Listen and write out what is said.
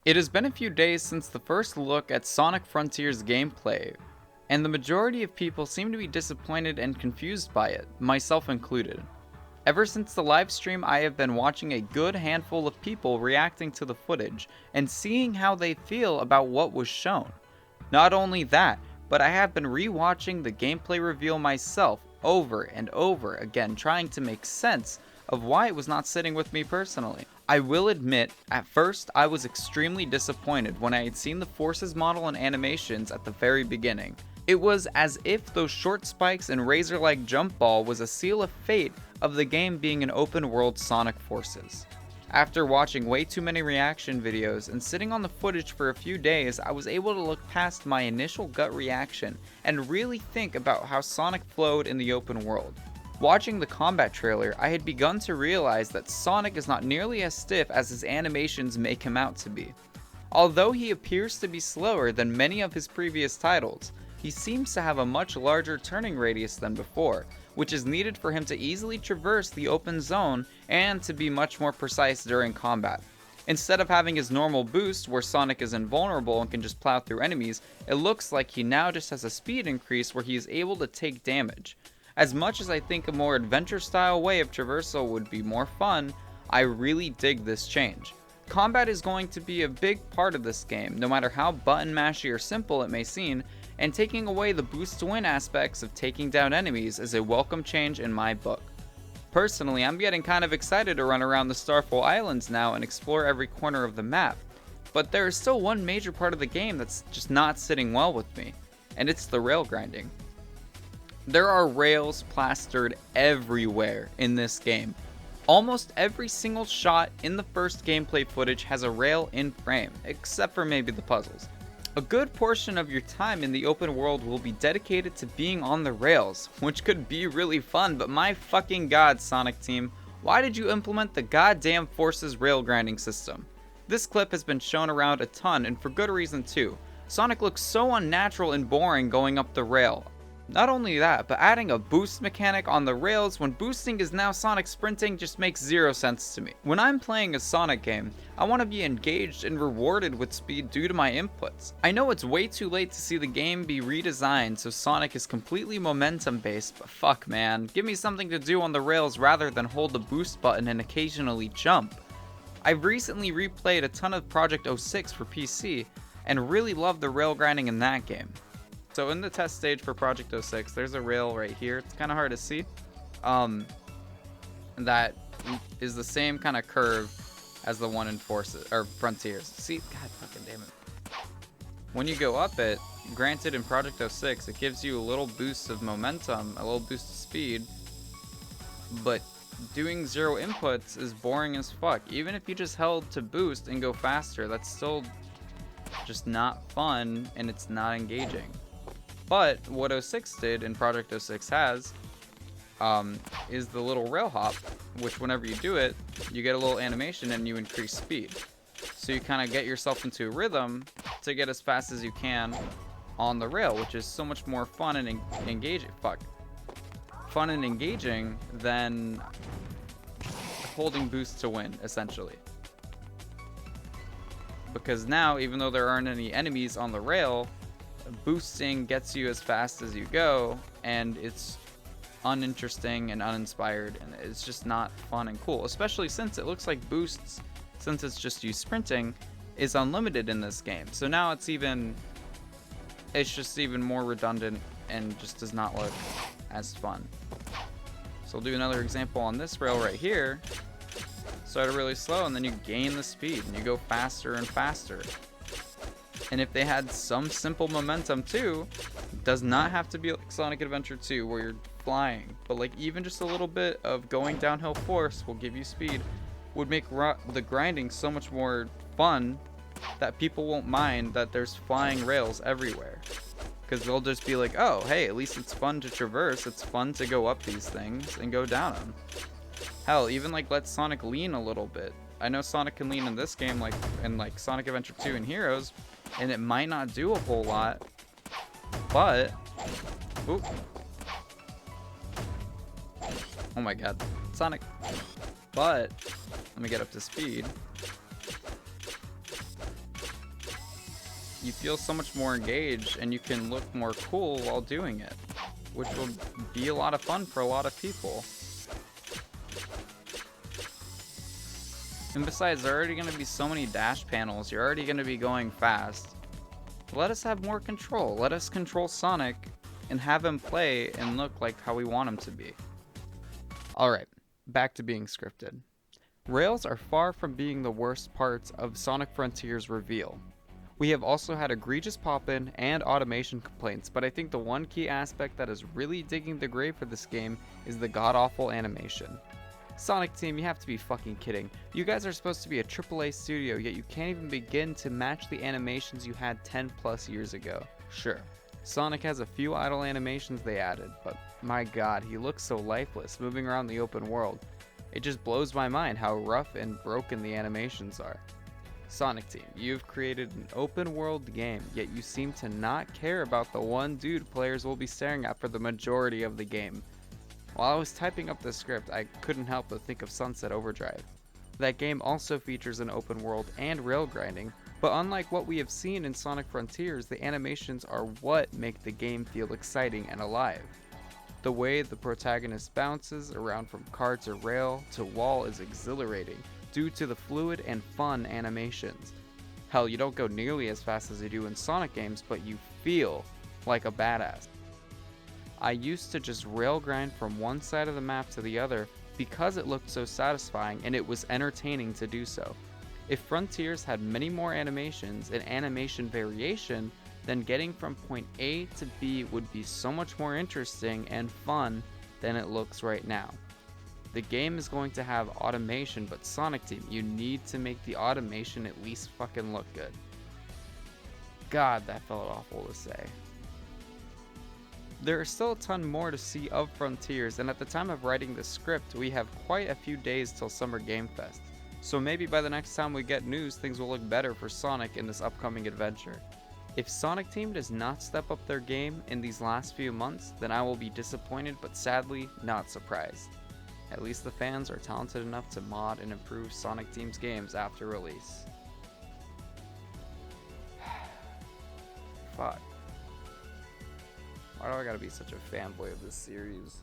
It has been a few days since the first look at Sonic Frontiers gameplay, and the majority of people seem to be disappointed and confused by it, myself included. Ever since the live stream, I have been watching a good handful of people reacting to the footage and seeing how they feel about what was shown. Not only that, but I have been rewatching the gameplay reveal myself over and over again, trying to make sense of why it was not sitting with me personally. I will admit, at first I was extremely disappointed when I had seen the Forces model and animations at the very beginning. It was as if those short spikes and razor-like jump ball was a seal of fate of the game being an open world Sonic Forces. After watching way too many reaction videos and sitting on the footage for a few days, I was able to look past my initial gut reaction and really think about how Sonic flowed in the open world. Watching the combat trailer, I had begun to realize that Sonic is not nearly as stiff as his animations make him out to be. Although he appears to be slower than many of his previous titles, he seems to have a much larger turning radius than before, which is needed for him to easily traverse the open zone and to be much more precise during combat. Instead of having his normal boost where Sonic is invulnerable and can just plow through enemies, it looks like he now just has a speed increase where he is able to take damage. As much as I think a more adventure-style way of traversal would be more fun, I really dig this change. Combat is going to be a big part of this game, no matter how button mashy or simple it may seem, and taking away the boost to win aspects of taking down enemies is a welcome change in my book. Personally, I'm getting kind of excited to run around the Starfall Islands now and explore every corner of the map, but there is still one major part of the game that's just not sitting well with me, and it's the rail grinding. There are rails plastered everywhere in this game. Almost every single shot in the first gameplay footage has a rail in frame, except for maybe the puzzles. A good portion of your time in the open world will be dedicated to being on the rails, which could be really fun, but my fucking god, Sonic Team, why did you implement the goddamn Forces rail grinding system? This clip has been shown around a ton, and for good reason too. Sonic looks so unnatural and boring going up the rail. Not only that, but adding a boost mechanic on the rails when boosting is now Sonic sprinting just makes zero sense to me. When I'm playing a Sonic game, I want to be engaged and rewarded with speed due to my inputs. I know it's way too late to see the game be redesigned so Sonic is completely momentum based, but fuck man, give me something to do on the rails rather than hold the boost button and occasionally jump. I've recently replayed a ton of Project 06 for PC and really loved the rail grinding in that game. So in the test stage for Project 06, there's a rail right here. It's kind of hard to see. That is the same kind of curve as the one in Forces or Frontiers. See, god fucking damn it. When you go up it, granted in Project 06, it gives you a little boost of momentum, a little boost of speed, but doing zero inputs is boring as fuck. Even if you just held to boost and go faster, that's still just not fun and it's not engaging. But what 06 did and Project 06 has is the little rail hop, which whenever you do it, you get a little animation and you increase speed. So you kind of get yourself into a rhythm to get as fast as you can on the rail, which is so much more fun and engaging. Fun and engaging than holding boost to win, essentially. Because now, even though there aren't any enemies on the rail, boosting gets you as fast as you go, and it's uninteresting and uninspired, and it's just not fun and cool, especially since it looks like boosts, since it's just you sprinting, is unlimited in this game. So now it's just even more redundant and just does not look as fun. So I'll do another example on this rail right here. Start really slow and then you gain the speed and you go faster and faster. And if they had some simple momentum too, does not have to be like Sonic Adventure 2 where you're flying, but like even just a little bit of going downhill force will give you speed, would make the grinding so much more fun that people won't mind that there's flying rails everywhere. Because they'll just be like, oh, hey, at least it's fun to traverse, it's fun to go up these things and go down them. Hell, even like let Sonic lean a little bit. I know Sonic can lean in this game, like in like Sonic Adventure 2 and Heroes, and it might not do a whole lot, but oop. Oh my god, Sonic. But let me get up to speed. You feel so much more engaged and you can look more cool while doing it, which will be a lot of fun for a lot of people. And besides, there are already going to be so many dash panels, you're already going to be going fast. Let us have more control. Let us control Sonic and have him play and look like how we want him to be. Alright, back to being scripted. Rails are far from being the worst parts of Sonic Frontier's reveal. We have also had egregious pop-in and automation complaints, but I think the one key aspect that is really digging the grave for this game is the god-awful animation. Sonic Team, you have to be fucking kidding. You guys are supposed to be a AAA studio, yet you can't even begin to match the animations you had 10 plus years ago. Sure, Sonic has a few idle animations they added, but my god, he looks so lifeless moving around the open world. It just blows my mind how rough and broken the animations are. Sonic Team, you've created an open world game, yet you seem to not care about the one dude players will be staring at for the majority of the game. While I was typing up the script, I couldn't help but think of Sunset Overdrive. That game also features an open world and rail grinding, but unlike what we have seen in Sonic Frontiers, the animations are what make the game feel exciting and alive. The way the protagonist bounces around from car to rail to wall is exhilarating due to the fluid and fun animations. Hell, you don't go nearly as fast as you do in Sonic games, but you feel like a badass. I used to just rail grind from one side of the map to the other because it looked so satisfying and it was entertaining to do so. If Frontiers had many more animations and animation variation, then getting from point A to B would be so much more interesting and fun than it looks right now. The game is going to have automation, but Sonic Team, you need to make the automation at least fucking look good. God, that felt awful to say. There is still a ton more to see of Frontiers, and at the time of writing the script, we have quite a few days till Summer Game Fest. So maybe by the next time we get news, things will look better for Sonic in this upcoming adventure. If Sonic Team does not step up their game in these last few months, then I will be disappointed, but sadly, not surprised. At least the fans are talented enough to mod and improve Sonic Team's games after release. Fuck. Why do I gotta be such a fanboy of this series?